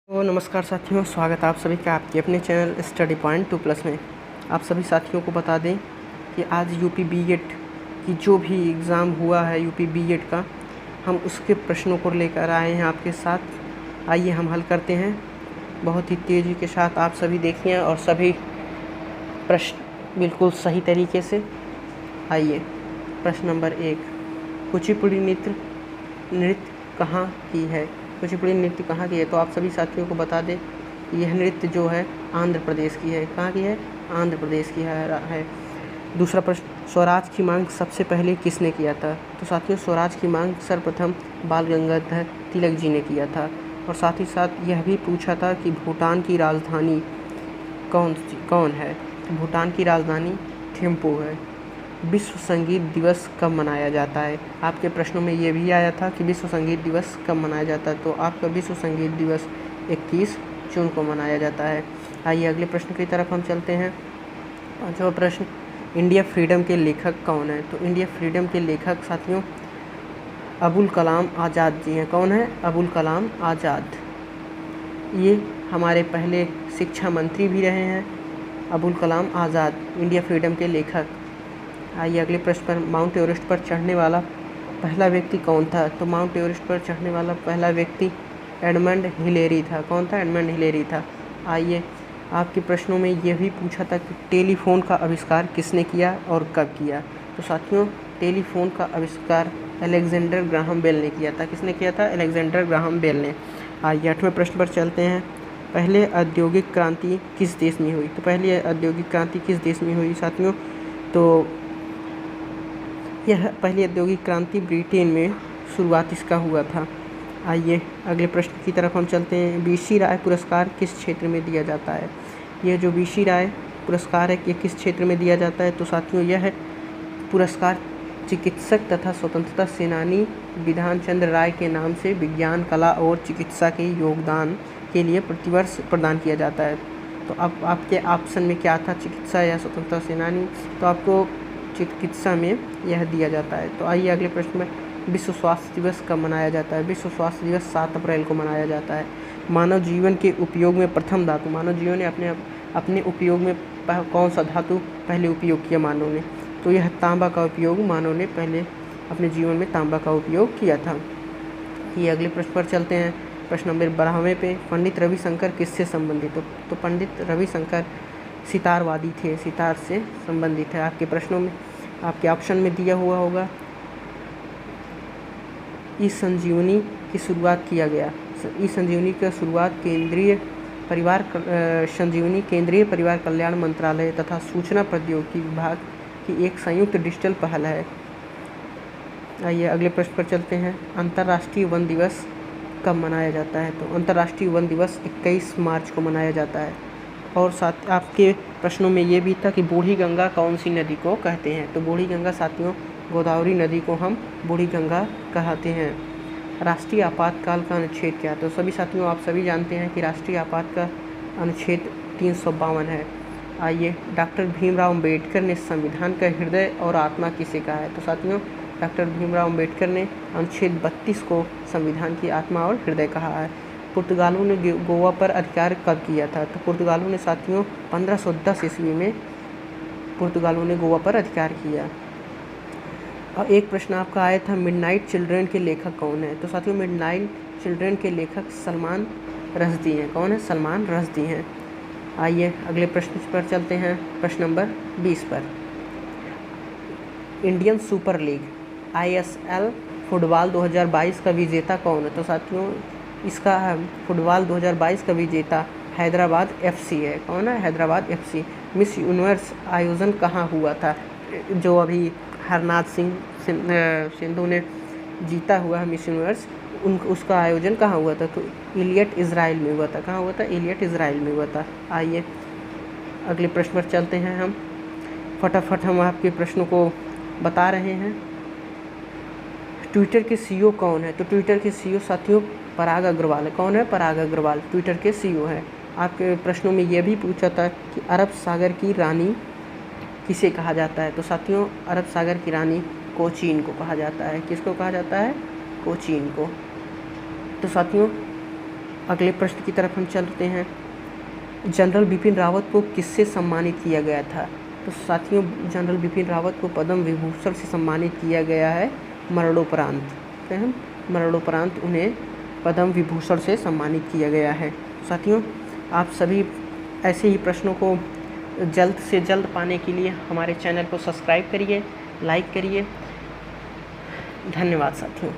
तो नमस्कार साथियों, स्वागत है आप सभी का आपके अपने चैनल स्टडी पॉइंट 2+ में। आप सभी साथियों को बता दें कि आज यूपी बीएड की जो भी एग्ज़ाम हुआ है यूपी बीएड का, हम उसके प्रश्नों को लेकर आए हैं आपके साथ। आइए हम हल करते हैं बहुत ही तेज़ी के साथ। आप सभी देखिए और सभी प्रश्न बिल्कुल सही तरीके से। आइए प्रश्न नंबर 1, कुचिपुड़ी नृत्य कहाँ की है? कुचिपुड़ी नृत्य कहाँ की है? तो आप सभी साथियों को बता दें यह नृत्य जो है आंध्र प्रदेश की है। कहाँ की है? आंध्र प्रदेश की है। दूसरा प्रश्न, स्वराज की मांग सबसे पहले किसने किया था? तो साथियों, स्वराज की मांग सर्वप्रथम बाल गंगाधर तिलक जी ने किया था। और साथ ही साथ यह भी पूछा था कि भूटान की राजधानी कौन है? तो भूटान की राजधानी थिम्पू है। विश्व संगीत दिवस कब मनाया जाता है? आपके प्रश्नों में ये भी आया था कि विश्व संगीत दिवस कब मनाया जाता है। तो आपका विश्व संगीत दिवस 21 जून को मनाया जाता है। आइए अगले प्रश्न की तरफ हम चलते हैं। पांचवा प्रश्न, इंडिया फ्रीडम के लेखक कौन है? तो इंडिया फ्रीडम के लेखक साथियों अबुल कलाम आज़ाद जी हैं। कौन है? अबुल कलाम आज़ाद। ये हमारे पहले शिक्षा मंत्री भी रहे हैं। अबुल कलाम आज़ाद इंडिया फ्रीडम के लेखक। आइए अगले प्रश्न पर, माउंट एवरेस्ट पर चढ़ने वाला पहला व्यक्ति कौन था? तो माउंट एवरेस्ट पर चढ़ने वाला पहला व्यक्ति एडमंड हिलेरी था। कौन था? एडमंड हिलेरी था। आइए आपके प्रश्नों में यह भी पूछा था कि टेलीफोन का आविष्कार किसने किया और कब किया? तो साथियों, टेलीफोन का आविष्कार अलेक्जेंडर ग्राहम बेल ने किया था। किसने किया था? अलेक्जेंडर ग्राहम बेल ने। आइए 8वें प्रश्न पर चलते हैं। पहले औद्योगिक क्रांति किस देश में हुई? तो पहली औद्योगिक क्रांति किस देश में हुई साथियों? तो यह पहली औद्योगिक क्रांति ब्रिटेन में शुरुआत इसका हुआ था। आइए अगले प्रश्न की तरफ हम चलते हैं। बीसी राय पुरस्कार किस क्षेत्र में दिया जाता है? यह जो बीसी राय पुरस्कार है ये किस क्षेत्र में दिया जाता है? तो साथियों, यह पुरस्कार चिकित्सक तथा स्वतंत्रता सेनानी विधान चंद्र राय के नाम से विज्ञान, कला और चिकित्सा के योगदान के लिए प्रतिवर्ष प्रदान किया जाता है। तो अब आपके ऑप्शन में क्या था, चिकित्सा या स्वतंत्रता सेनानी? तो आपको चिकित्सा में यह दिया जाता है। तो आइए अगले प्रश्न में, विश्व स्वास्थ्य दिवस कब मनाया जाता है? विश्व स्वास्थ्य दिवस 7 अप्रैल को मनाया जाता है। मानव जीवन के उपयोग में प्रथम धातु, मानव जीवन ने अपने उपयोग में कौन सा धातु पहले उपयोग किया मानव ने? तो यह तांबा का उपयोग मानव ने पहले अपने जीवन में तांबा का उपयोग किया था। ये अगले प्रश्न पर चलते हैं। प्रश्न नंबर 12वें पे, पंडित रविशंकर किससे संबंधित? तो पंडित रविशंकर सितारवादी थे, सितार से संबंधित है। आपके प्रश्नों में आपके ऑप्शन में दिया हुआ होगा ई संजीवनी की शुरुआत किया गया। ई संजीवनी का शुरुआत केंद्रीय परिवार कल्याण मंत्रालय तथा सूचना प्रौद्योगिकी विभाग की एक संयुक्त डिजिटल पहल है। आइए अगले प्रश्न पर चलते हैं। अंतर्राष्ट्रीय वन दिवस कब मनाया जाता है? तो अंतर्राष्ट्रीय वन दिवस 21 मार्च को मनाया जाता है। और साथ आपके प्रश्नों में ये भी था कि बूढ़ी गंगा कौन सी नदी को कहते हैं? तो बूढ़ी गंगा साथियों, गोदावरी नदी को हम बूढ़ी गंगा कहते हैं। राष्ट्रीय आपातकाल का अनुच्छेद क्या है? तो सभी साथियों, आप सभी जानते हैं कि राष्ट्रीय आपात का अनुच्छेद 352 है। आइए, डॉक्टर भीमराव अम्बेडकर ने संविधान का हृदय और आत्मा किसे कहा है? तो साथियों, डॉक्टर भीमराव अम्बेडकर ने अनुच्छेद 32 को संविधान की आत्मा और हृदय कहा है। पुर्तगालों ने गोवा पर अधिकार कब किया था? तो पुर्तगालों ने साथियों 1510 ईस्वी में पुर्तगालों ने गोवा पर अधिकार किया। और एक प्रश्न आपका आया था, मिडनाइट चिल्ड्रन के लेखक कौन है? तो साथियों, मिडनाइट चिल्ड्रन के लेखक सलमान रश्दी हैं। कौन है? सलमान रश्दी हैं। आइए अगले प्रश्न पर चलते हैं। प्रश्न नंबर 20 पर, Indian super league ISL football 2022 का विजेता कौन है? तो साथियों, इसका फुटबॉल 2022 का विजेता हैदराबाद FC है। कौन है? हैदराबाद FC। मिस यूनिवर्स आयोजन कहाँ हुआ था? जो अभी हरनाथ सिंधु ने जीता हुआ है मिस यूनिवर्स, उसका आयोजन कहाँ हुआ था? तो इलियट इज़राइल में हुआ था। कहाँ हुआ था? इलियट इज़राइल में हुआ था। आइए अगले प्रश्न पर चलते हैं। हम फटाफट हम आपके प्रश्नों को बता रहे हैं। ट्विटर के CEO कौन है? तो ट्विटर के CEO साथियों पराग अग्रवाल है। कौन है? पराग अग्रवाल ट्विटर के CEO है। आपके प्रश्नों में यह भी पूछा था कि अरब सागर की रानी किसे कहा जाता है? तो साथियों, अरब सागर की रानी कोचीन को कहा जाता है। किसको कहा जाता है? कोचीन को। तो साथियों, अगले प्रश्न की तरफ हम चलते हैं। जनरल बिपिन रावत को किससे सम्मानित किया गया था? तो साथियों, जनरल बिपिन रावत को पद्म विभूषण से सम्मानित किया गया है मरणोपरांत। मरणोपरांत उन्हें पद्म विभूषण से सम्मानित किया गया है। साथियों, आप सभी ऐसे ही प्रश्नों को जल्द से जल्द पाने के लिए हमारे चैनल को सब्सक्राइब करिए, लाइक करिए। धन्यवाद साथियों।